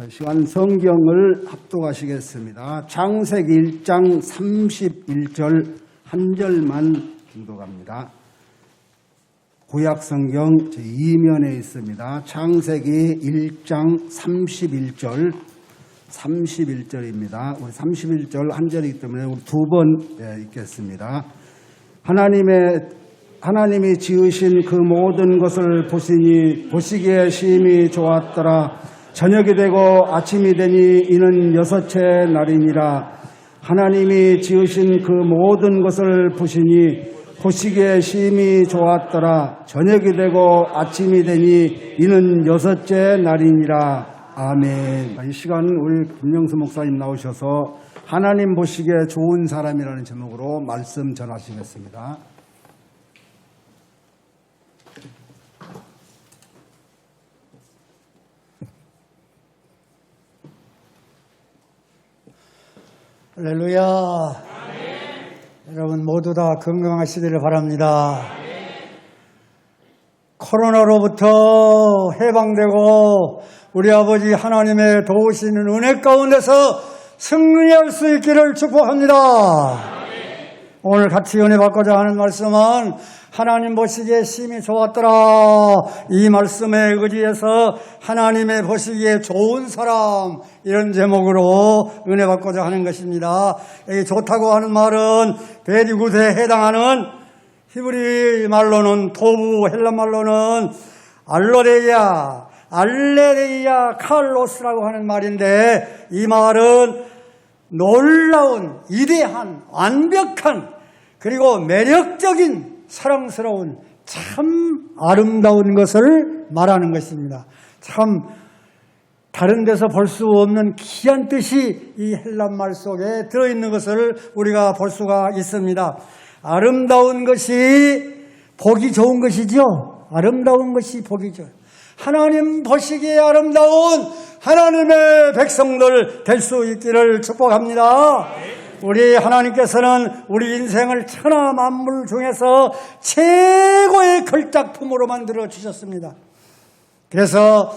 시간 성경을 합독하시겠습니다. 창세기 1장 31절 한 절만 중독합니다. 구약성경 제2면에 있습니다. 창세기 1장 31절입니다. 우리 31절 한 절이기 때문에 우리 두 번 읽겠습니다. 하나님이 지으신 그 모든 것을 보시니 보시기에 심히 좋았더라. 저녁이 되고 아침이 되니 이는 여섯째 날이니라. 하나님이 지으신 그 모든 것을 보시니 보시기에 심히 좋았더라. 저녁이 되고 아침이 되니 이는 여섯째 날이니라. 아멘. 이 시간 우리 김영수 목사님 나오셔서 하나님 보시기에 좋은 사람이라는 제목으로 말씀 전하시겠습니다. 할렐루야. 여러분 모두 다 건강하시기를 바랍니다. 코로나로부터 해방되고 우리 아버지 하나님의 도우시는 은혜 가운데서 승리할 수 있기를 축복합니다. 오늘 같이 은혜 받고자 하는 말씀은 하나님 보시기에 심히 좋았더라. 이 말씀에 의지해서 하나님의 보시기에 좋은 사람, 이런 제목으로 은혜 받고자 하는 것입니다. 이 좋다고 하는 말은 베리굿에 해당하는 히브리 말로는 토부, 헬란 말로는 알레레이아 칼로스라고 하는 말인데, 이 말은 놀라운, 위대한, 완벽한, 그리고 매력적인, 사랑스러운, 참 아름다운 것을 말하는 것입니다. 참 다른 데서 볼 수 없는 귀한 뜻이 이 헬란 말 속에 들어있는 것을 우리가 볼 수가 있습니다. 아름다운 것이 보기 좋은 것이죠. 아름다운 것이 보기 좋아요. 하나님 보시기에 아름다운 하나님의 백성들 될 수 있기를 축복합니다. 우리 하나님께서는 우리 인생을 천하 만물 중에서 최고의 걸작품으로 만들어 주셨습니다. 그래서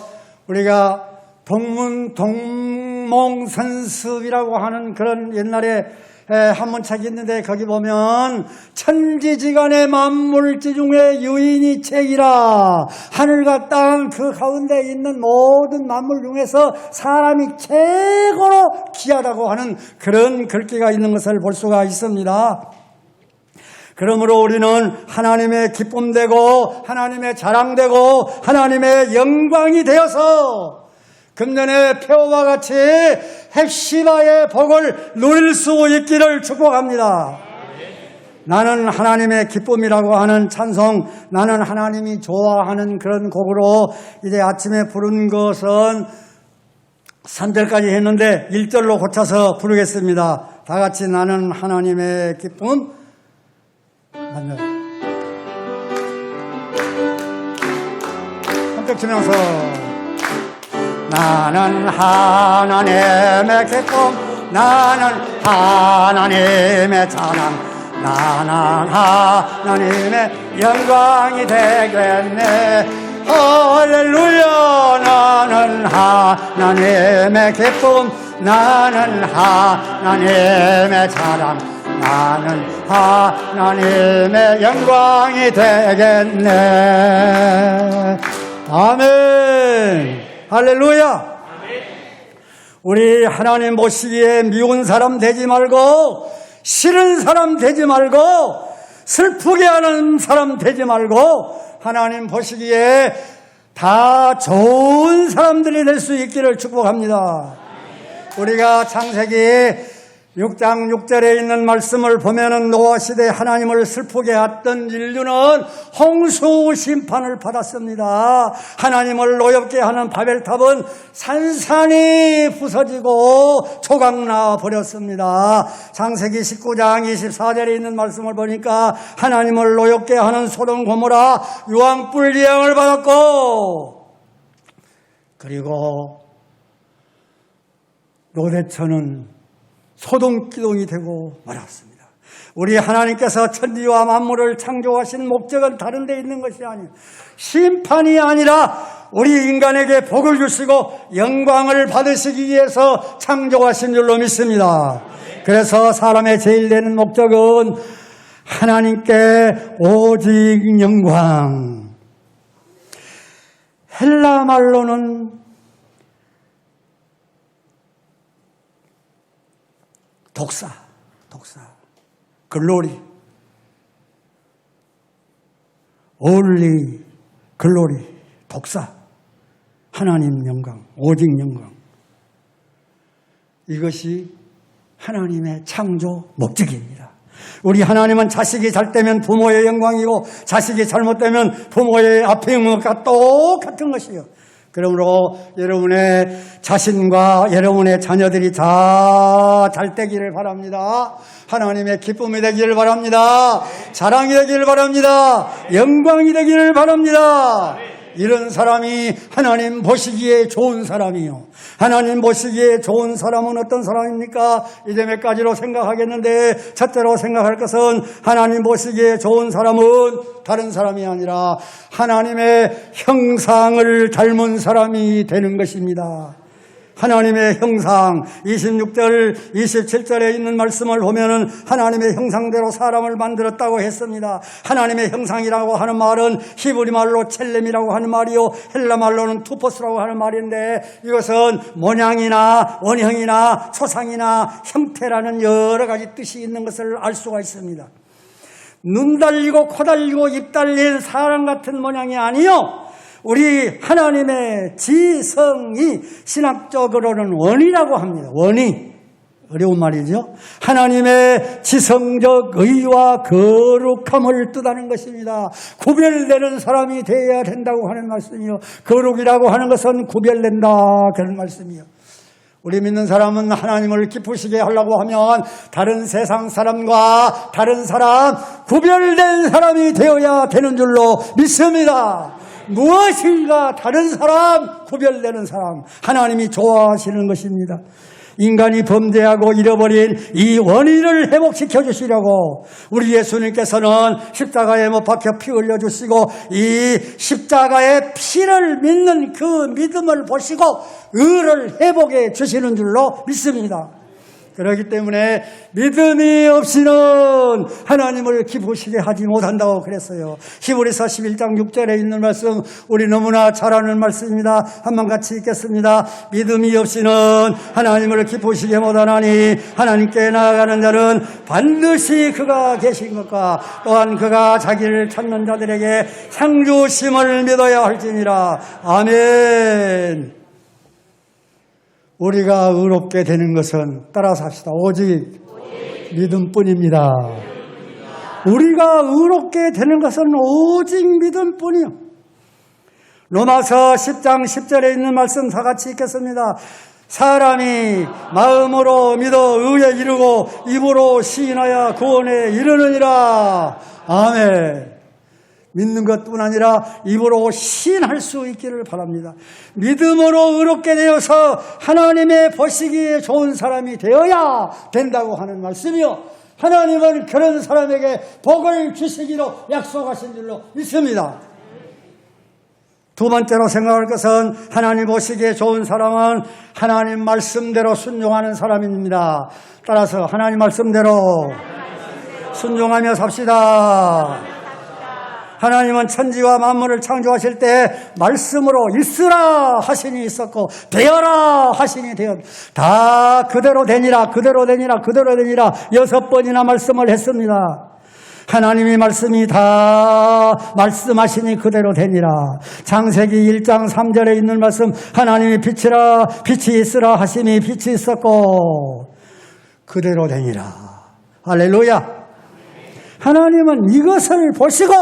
우리가 동몽선습이라고 하는 그런 옛날에 한문책이 있는데, 거기 보면 천지지간의 만물지 중에 유인이 책이라. 하늘과 땅 그 가운데 있는 모든 만물 중에서 사람이 최고로 귀하다고 하는 그런 글귀가 있는 것을 볼 수가 있습니다. 그러므로 우리는 하나님의 기쁨되고 하나님의 자랑되고 하나님의 영광이 되어서 금년의 표와 같이 헵시바의 복을 누릴 수 있기를 축복합니다. 나는 하나님의 기쁨이라고 하는 찬송, 나는 하나님이 좋아하는 그런 곡으로 이제 아침에 부른 것은 3절까지 했는데 1절로 고쳐서 부르겠습니다. 다 같이 나는 하나님의 기쁨. 함께 치면서 나는 하나님의 기쁨, 나는 하나님의 자랑, 나는 하나님의 영광이 되겠네. 할렐루야. 나는 하나님의 기쁨, 나는 하나님의 자랑, 나는 하나님의 영광이 되겠네. 아멘. 할렐루야. 우리 하나님 보시기에 미운 사람 되지 말고, 싫은 사람 되지 말고, 슬프게 하는 사람 되지 말고, 하나님 보시기에 다 좋은 사람들이 될 수 있기를 축복합니다. 우리가 창세기 6장 6절에 있는 말씀을 보면은 노아 시대에 하나님을 슬프게 했던 인류는 홍수 심판을 받았습니다. 하나님을 노엽게 하는 바벨탑은 산산이 부서지고 조각나 버렸습니다. 창세기 19장 24절에 있는 말씀을 보니까 하나님을 노엽게 하는 소돔 고모라 유황불 재앙을 받았고, 그리고 로데천은 소동기동이 되고 말았습니다. 우리 하나님께서 천지와 만물을 창조하신 목적은 다른 데 있는 것이 아니에요. 심판이 아니라 우리 인간에게 복을 주시고 영광을 받으시기 위해서 창조하신 줄로 믿습니다. 그래서 사람의 제일 되는 목적은 하나님께 오직 영광. 헬라 말로는 독사, 글로리, only 글로리, 독사, 하나님 영광, 오직 영광. 이것이 하나님의 창조 목적입니다. 우리 하나님은 자식이 잘 되면 부모의 영광이고 자식이 잘못되면 부모의 아픔과 똑같은 것이요. 그러므로 여러분의 자신과 여러분의 자녀들이 잘 되기를 바랍니다. 하나님의 기쁨이 되기를 바랍니다. 자랑이 되기를 바랍니다. 영광이 되기를 바랍니다. 이런 사람이 하나님 보시기에 좋은 사람이요. 하나님 보시기에 좋은 사람은 어떤 사람입니까? 이제 몇 가지로 생각하겠는데, 첫째로 생각할 것은 하나님 보시기에 좋은 사람은 다른 사람이 아니라 하나님의 형상을 닮은 사람이 되는 것입니다. 하나님의 형상, 26절, 27절에 있는 말씀을 보면은 하나님의 형상대로 사람을 만들었다고 했습니다. 하나님의 형상이라고 하는 말은 히브리 말로 첼렘이라고 하는 말이요, 헬라 말로는 투포스라고 하는 말인데, 이것은 모양이나 원형이나 초상이나 형태라는 여러 가지 뜻이 있는 것을 알 수가 있습니다. 눈 달리고 코 달리고 입 달린 사람 같은 모양이 아니요, 우리 하나님의 지성이 신학적으로는 원이라고 합니다. 원이. 어려운 말이죠. 하나님의 지성적 의와 거룩함을 뜻하는 것입니다. 구별되는 사람이 되어야 된다고 하는 말씀이요. 거룩이라고 하는 것은 구별된다 그런 말씀이요. 우리 믿는 사람은 하나님을 기쁘시게 하려고 하면 다른 세상 사람과 다른 사람, 구별된 사람이 되어야 되는 줄로 믿습니다. 무엇인가 다른 사람, 구별되는 사람, 하나님이 좋아하시는 것입니다. 인간이 범죄하고 잃어버린 이 원인을 회복시켜 주시려고 우리 예수님께서는 십자가에 못 박혀 피 흘려주시고 이 십자가의 피를 믿는 그 믿음을 보시고 의를 회복해 주시는 줄로 믿습니다. 그렇기 때문에 믿음이 없이는 하나님을 기쁘시게 하지 못한다고 그랬어요. 히브리서 11장 6절에 있는 말씀, 우리 너무나 잘 아는 말씀입니다. 한번 같이 읽겠습니다. 믿음이 없이는 하나님을 기쁘시게 못하나니 하나님께 나아가는 자는 반드시 그가 계신 것과 또한 그가 자기를 찾는 자들에게 상 주심을 믿어야 할지니라. 아멘. 우리가 의롭게 되는 것은, 따라서 합시다, 오직 믿음뿐입니다. 우리가 의롭게 되는 것은 오직 믿음뿐이요. 로마서 10장 10절에 있는 말씀 다 같이 읽겠습니다. 사람이 마음으로 믿어 의에 이르고 입으로 시인하여 구원에 이르느니라. 아멘. 믿는 것뿐 아니라 입으로 시인할 수 있기를 바랍니다. 믿음으로 의롭게 되어서 하나님의 보시기에 좋은 사람이 되어야 된다고 하는 말씀이요. 하나님은 그런 사람에게 복을 주시기로 약속하신 줄로 믿습니다. 두 번째로 생각할 것은 하나님 보시기에 좋은 사람은 하나님 말씀대로 순종하는 사람입니다. 따라서 하나님 말씀대로 순종하며 삽시다. 하나님은 천지와 만물을 창조하실 때 말씀으로 있으라 하시니 있었고 되어라 하시니 되었. 다 그대로 되니라, 그대로 되니라, 그대로 되니라 6번이나 말씀을 했습니다. 하나님이 말씀이 다 말씀하시니 그대로 되니라. 창세기 1장 3절에 있는 말씀, 하나님이 빛이라 빛이 있으라 하시니 빛이 있었고 그대로 되니라. 할렐루야. 하나님은 이것을 보시고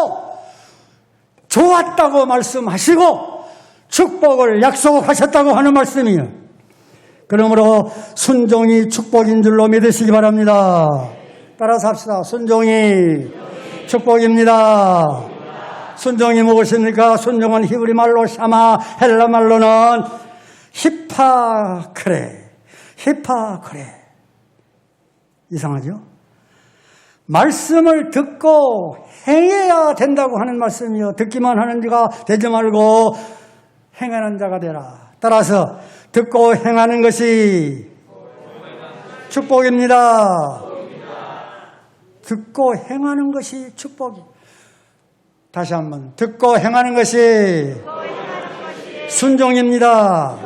좋았다고 말씀하시고 축복을 약속하셨다고 하는 말씀이에요. 그러므로 순종이 축복인 줄로 믿으시기 바랍니다. 따라서 합시다. 순종이 축복입니다. 순종이 무엇입니까? 순종은 히브리 말로 샤마, 헬라 말로는 히파크레. 이상하죠? 말씀을 듣고 행해야 된다고 하는 말씀이요. 듣기만 하는 지가 되지 말고 행하는 자가 되라. 따라서 듣고 행하는 것이 축복입니다. 듣고 행하는 것이 축복이. 다시 한번 듣고 행하는 것이 순종입니다.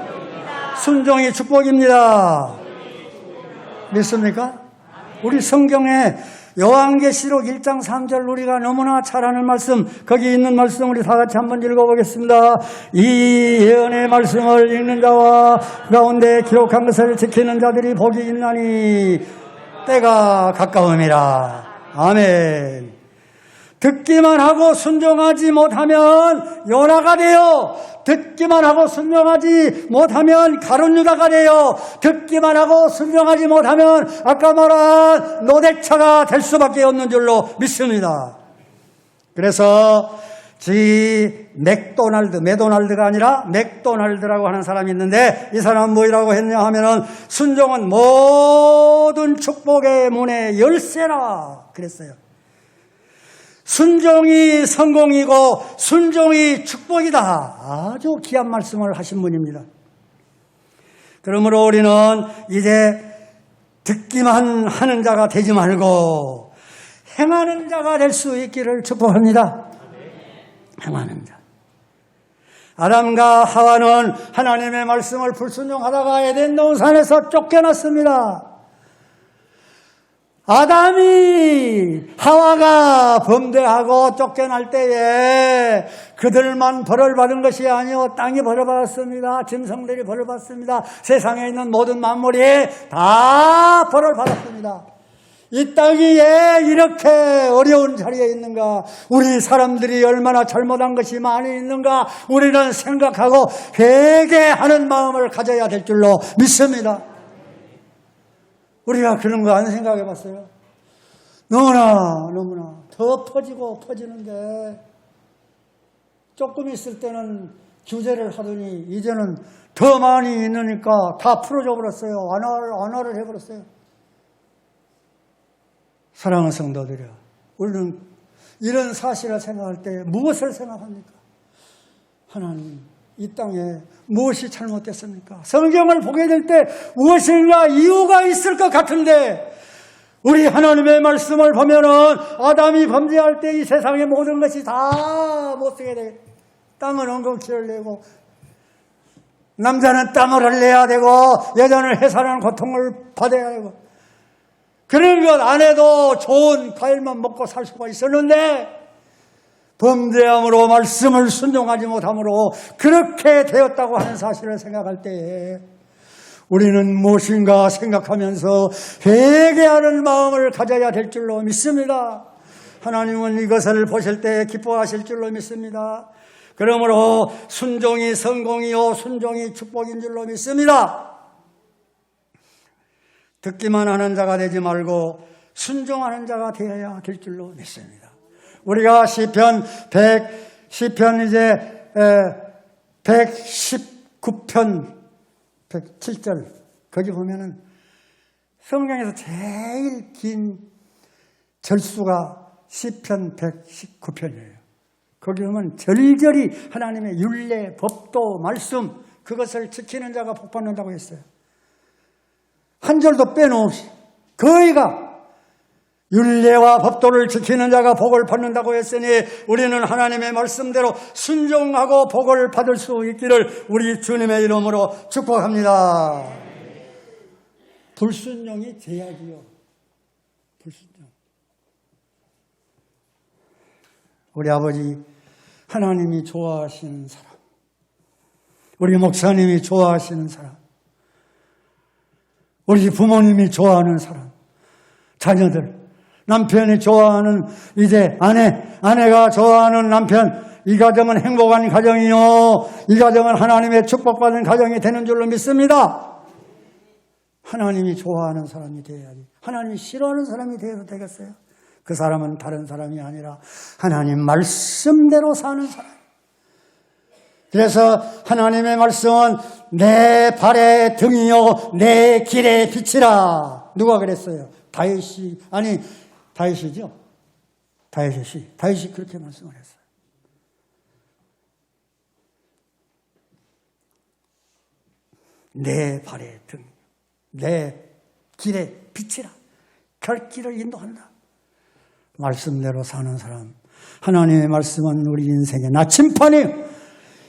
순종이 축복입니다. 믿습니까? 우리 성경에 요한계시록 1장 3절 우리가 너무나 잘 아는 말씀, 거기 있는 말씀 우리 다 같이 한번 읽어보겠습니다. 이 예언의 말씀을 읽는 자와 가운데 기록한 것을 지키는 자들이 복이 있나니 때가 가까움이라. 아멘. 듣기만 하고 순종하지 못하면 요나가 되어, 듣기만 하고 순종하지 못하면 가룟 유다가 되어, 듣기만 하고 순종하지 못하면 아까 말한 노대처가 될 수밖에 없는 줄로 믿습니다. 그래서 맥도날드가 아니라 맥도날드라고 하는 사람이 있는데, 이 사람은 뭐라고 했냐 하면은 순종은 모든 축복의 문의 열쇠라 그랬어요. 순종이 성공이고 순종이 축복이다. 아주 귀한 말씀을 하신 분입니다. 그러므로 우리는 이제 듣기만 하는 자가 되지 말고 행하는 자가 될 수 있기를 축복합니다. 행하는 자. 아담과 하와는 하나님의 말씀을 불순종하다가 에덴 동산에서 쫓겨났습니다. 아담이 하와가 범죄하고 쫓겨날 때에 그들만 벌을 받은 것이 아니요 땅이 벌을 받았습니다. 짐승들이 벌을 받습니다. 세상에 있는 모든 만물이 다 벌을 받았습니다. 이 땅이 왜 이렇게 어려운 자리에 있는가? 우리 사람들이 얼마나 잘못한 것이 많이 있는가? 우리는 생각하고 회개하는 마음을 가져야 될 줄로 믿습니다. 우리가 그런 거 안 생각해 봤어요? 너무나 더 퍼지고 퍼지는데, 조금 있을 때는 규제를 하더니 이제는 더 많이 있으니까 다 풀어줘 버렸어요. 완화를 해버렸어요. 사랑하는 성도들이여, 우리는 이런 사실을 생각할 때 무엇을 생각합니까? 하나님, 이 땅에 무엇이 잘못됐습니까? 성경을 보게 될 때 무엇인가 이유가 있을 것 같은데, 우리 하나님의 말씀을 보면은 아담이 범죄할 때 이 세상의 모든 것이 다 못쓰게 돼. 땅은 엉겅퀴를 내고, 남자는 땀을 흘려야 되고, 여자는 해산하는 고통을 받아야 되고, 그런 것 안 해도 좋은 과일만 먹고 살 수가 있었는데, 범죄함으로 말씀을 순종하지 못함으로 그렇게 되었다고 하는 사실을 생각할 때에 우리는 무엇인가 생각하면서 회개하는 마음을 가져야 될 줄로 믿습니다. 하나님은 이것을 보실 때 기뻐하실 줄로 믿습니다. 그러므로 순종이 성공이요 순종이 축복인 줄로 믿습니다. 듣기만 하는 자가 되지 말고 순종하는 자가 되어야 될 줄로 믿습니다. 우리가 시편 이제 119편 107절 거기 보면은 성경에서 제일 긴 절수가 시편 119편이에요. 거기 보면 절절히 하나님의 율례, 법도, 말씀 그것을 지키는 자가 복받는다고 했어요. 한 절도 빼놓으시 거의가 율례와 법도를 지키는 자가 복을 받는다고 했으니 우리는 하나님의 말씀대로 순종하고 복을 받을 수 있기를 우리 주님의 이름으로 축복합니다. 불순종이 제약이요. 불순종. 우리 아버지 하나님이 좋아하시는 사람, 우리 목사님이 좋아하시는 사람, 우리 부모님이 좋아하는 사람, 자녀들, 남편이 좋아하는 이제 아내가 좋아하는 남편, 이 가정은 행복한 가정이요, 이 가정은 하나님의 축복받은 가정이 되는 줄로 믿습니다. 하나님이 좋아하는 사람이 되어야지. 하나님이 싫어하는 사람이 되어도 되겠어요? 그 사람은 다른 사람이 아니라 하나님 말씀대로 사는 사람. 그래서 하나님의 말씀은 내 발의 등이요 내 길의 빛이라. 누가 그랬어요? 다윗이죠. 다윗이 그렇게 말씀을 했어요. 내 발의 등, 내 길의 빛이라. 결길을 인도한다. 말씀대로 사는 사람, 하나님의 말씀은 우리 인생의 나침판이에요.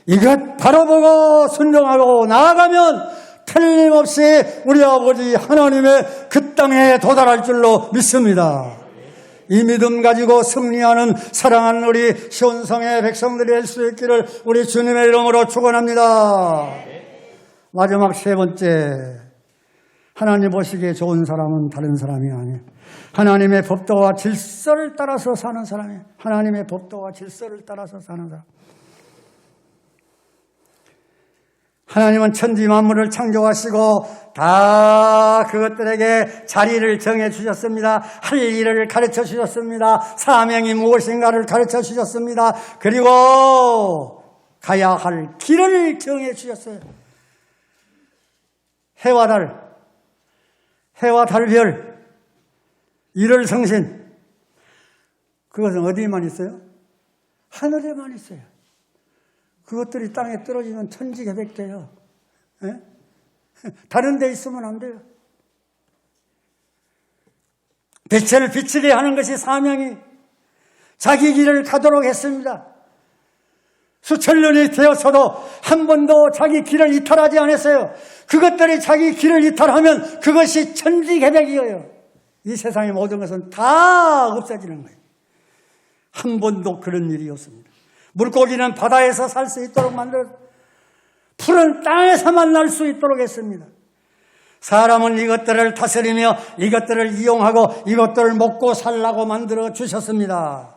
이것 바로 보고 순종하고 나아가면 틀림없이 우리 아버지 하나님의 그 땅에 도달할 줄로 믿습니다. 이 믿음 가지고 승리하는 사랑하는 우리 시온성의 백성들이 될 수 있기를 우리 주님의 이름으로 축원합니다. 마지막 세 번째, 하나님 보시기에 좋은 사람은 다른 사람이 아니에요. 하나님의 법도와 질서를 따라서 사는 사람이에요. 하나님의 법도와 질서를 따라서 사는 사람. 하나님은 천지 만물을 창조하시고 다 그것들에게 자리를 정해 주셨습니다. 할 일을 가르쳐 주셨습니다. 사명이 무엇인가를 가르쳐 주셨습니다. 그리고 가야 할 길을 정해 주셨어요. 해와 달, 해와 달별, 일월성신, 그것은 어디에만 있어요? 하늘에만 있어요. 그것들이 땅에 떨어지면 천지개벽돼요. 예? 다른 데 있으면 안 돼요. 빛을 비치게 하는 것이 사명이 자기 길을 가도록 했습니다. 수천 년이 되었어도 한 번도 자기 길을 이탈하지 않았어요. 그것들이 자기 길을 이탈하면 그것이 천지개벽이에요. 이 세상의 모든 것은 다 없어지는 거예요. 한 번도 그런 일이 없습니다. 물고기는 바다에서 살 수 있도록 만들어 풀은 땅에서만 날 수 있도록 했습니다. 사람은 이것들을 다스리며 이것들을 이용하고 이것들을 먹고 살라고 만들어 주셨습니다.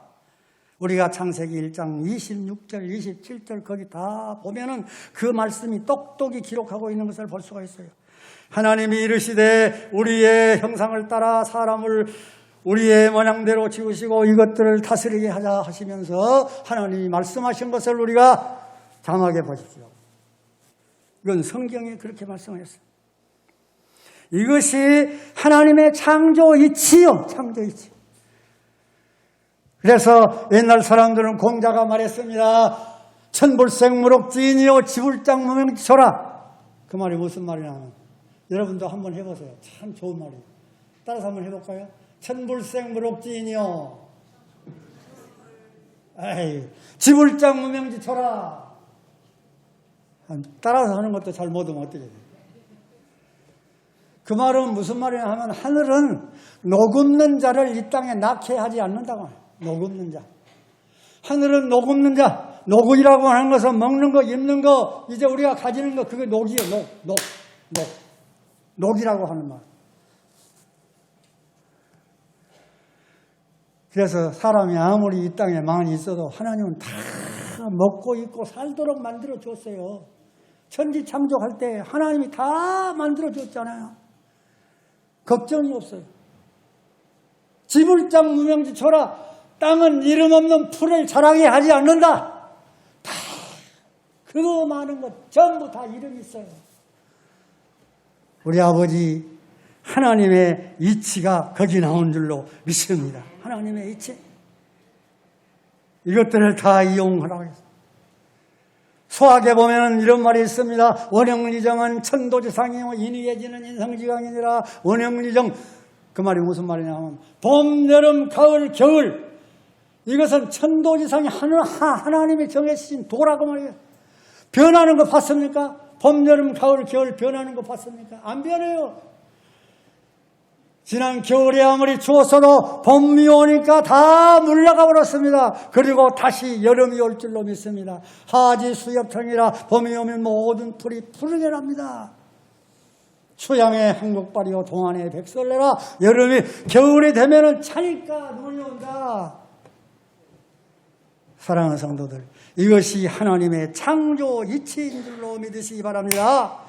우리가 창세기 1장 26절, 27절 거기 다 보면은 그 말씀이 똑똑히 기록하고 있는 것을 볼 수가 있어요. 하나님이 이르시되 우리의 형상을 따라 사람을 우리의 모양대로 지으시고 이것들을 다스리게 하자 하시면서 하나님이 말씀하신 것을 우리가 자막에 보십시오. 이건 성경에 그렇게 말씀하셨어요. 이것이 하나님의 창조 이치요. 창조 이치. 그래서 옛날 사람들은 공자가 말했습니다. 천불생무록지인이요 지불장무명지소라. 그 말이 무슨 말이냐면 여러분도 한번 해보세요. 참 좋은 말이에요. 따라서 한번 해볼까요? 천불생무록지인이요 지불장무명지소라. 따라서 하는 것도 잘 못하면 어떻게 돼요? 그 말은 무슨 말이냐 하면 하늘은 녹없는 자를 이 땅에 낳게 하지 않는다고 해요. 녹없는 자. 하늘은 녹없는 자. 녹이라고 하는 것은 먹는 거, 입는 거, 이제 우리가 가지는 거, 그게 녹이에요. 녹이라고 하는 말. 그래서 사람이 아무리 이 땅에 많이 있어도 하나님은 다 먹고 입고 살도록 만들어 줬어요. 천지 창조할 때 하나님이 다 만들어 줬잖아요. 걱정이 없어요. 지불장 무명지초라. 땅은 이름 없는 풀을 자라게 하지 않는다. 다 그 많은 것 전부 다 이름이 있어요. 우리 아버지 하나님의 이치가 거기 나온 줄로 믿습니다. 하나님의 이치. 이것들을 다 이용하라고 했어요. 소학에 보면 이런 말이 있습니다. 원형리정은 천도지상이요 인위예지는 인성지강이니라. 원형리정, 그 말이 무슨 말이냐 하면 봄, 여름, 가을, 겨울, 이것은 천도지상이 하나님이 정해주신 도라고 말이에요. 변하는 거 봤습니까? 봄, 여름, 가을, 겨울 변하는 거 봤습니까? 안 변해요. 지난 겨울에 아무리 추웠어도 봄이 오니까 다 물러가 버렸습니다. 그리고 다시 여름이 올 줄로 믿습니다. 하지 수엽청이라 봄이 오면 모든 풀이 푸르게 납니다. 수양의 한국발이요 동안의 백설레라. 여름이 겨울이 되면은 차니까 눈이 온다. 사랑하는 성도들, 이것이 하나님의 창조 이치인 줄로 믿으시기 바랍니다.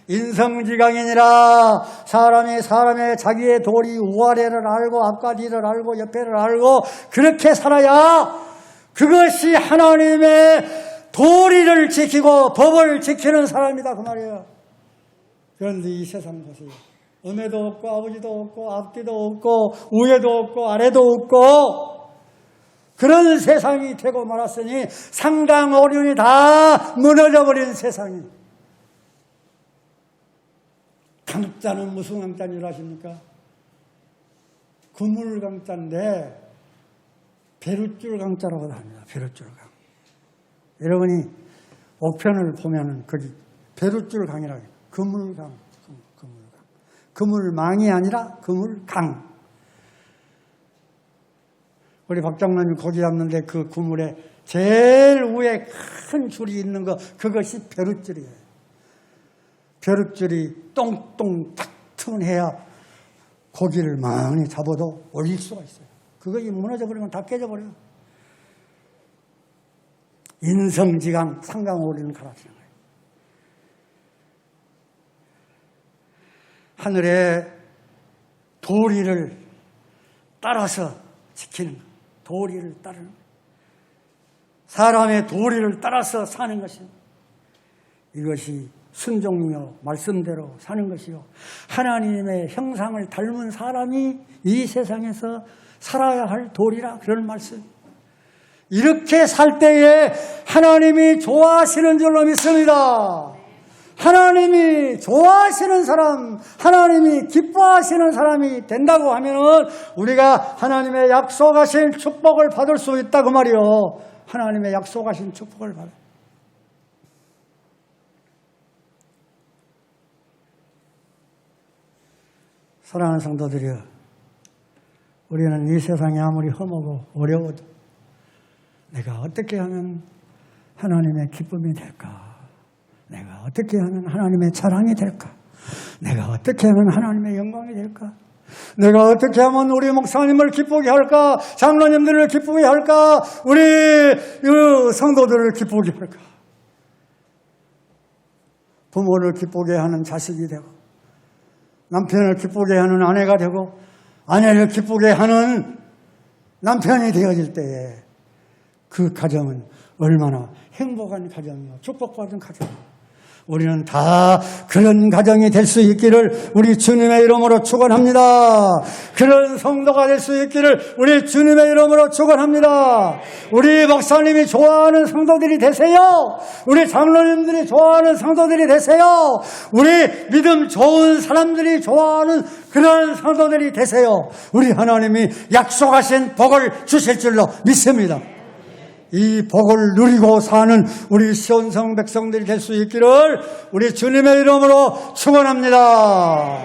인성지강이니라. 사람이 자기의 도리 우아래를 알고 앞과 뒤를 알고 옆에를 알고 그렇게 살아야 그것이 하나님의 도리를 지키고 법을 지키는 사람이다 그 말이에요. 그런데 이 세상 보세요. 어머도 없고 아버지도 없고 앞뒤도 없고 위에도 없고 아래도 없고 그런 세상이 되고 말았으니 상강 오륜이 다 무너져 버린 세상이. 강자는 무슨 강자인 줄 아십니까? 그물강자인데 배룻줄 강자라고 합니다. 배룻줄 강. 여러분이 옥편을 보면은 거기 배룻줄 강이라고 해요. 그물강, 그물강. 그물망이 아니라 그물강. 우리 박 장로님 거기 갔는데 그 그물에 제일 위에 큰 줄이 있는 거, 그것이 배룻줄이에요. 배룻줄이 똥똥 탁 해야 고기를 많이 잡아도 올릴 수가 있어요. 그거 무너져 버리면 다 깨져버려요. 인성지강, 상강 오리는 가라지는 거예요. 하늘의 도리를 따라서 지키는 것. 도리를 따르는 것. 사람의 도리를 따라서 사는 것입니다. 이것이 순종이요 말씀대로 사는 것이요 하나님의 형상을 닮은 사람이 이 세상에서 살아야 할 도리라 그런 말씀. 이렇게 살 때에 하나님이 좋아하시는 줄로 믿습니다. 하나님이 좋아하시는 사람, 하나님이 기뻐하시는 사람이 된다고 하면은 우리가 하나님의 약속하신 축복을 받을 수 있다고 말이요. 하나님의 약속하신 축복을 받을. 사랑하는 성도들이여, 우리는 이 세상이 아무리 험하고 어려워도 내가 어떻게 하면 하나님의 기쁨이 될까? 내가 어떻게 하면 하나님의 자랑이 될까? 내가 어떻게 하면 하나님의 영광이 될까? 내가 어떻게 하면 우리 목사님을 기쁘게 할까? 장로님들을 기쁘게 할까? 우리 성도들을 기쁘게 할까? 부모를 기쁘게 하는 자식이 되고, 남편을 기쁘게 하는 아내가 되고, 아내를 기쁘게 하는 남편이 되어질 때에 그 가정은 얼마나 행복한 가정이요, 축복받은 가정이요. 우리는 다 그런 가정이 될 수 있기를 우리 주님의 이름으로 축원합니다. 그런 성도가 될 수 있기를 우리 주님의 이름으로 축원합니다. 우리 목사님이 좋아하는 성도들이 되세요. 우리 장로님들이 좋아하는 성도들이 되세요. 우리 믿음 좋은 사람들이 좋아하는 그런 성도들이 되세요. 우리 하나님이 약속하신 복을 주실 줄로 믿습니다. 이 복을 누리고 사는 우리 시온성 백성들이 될 수 있기를 우리 주님의 이름으로 축원합니다.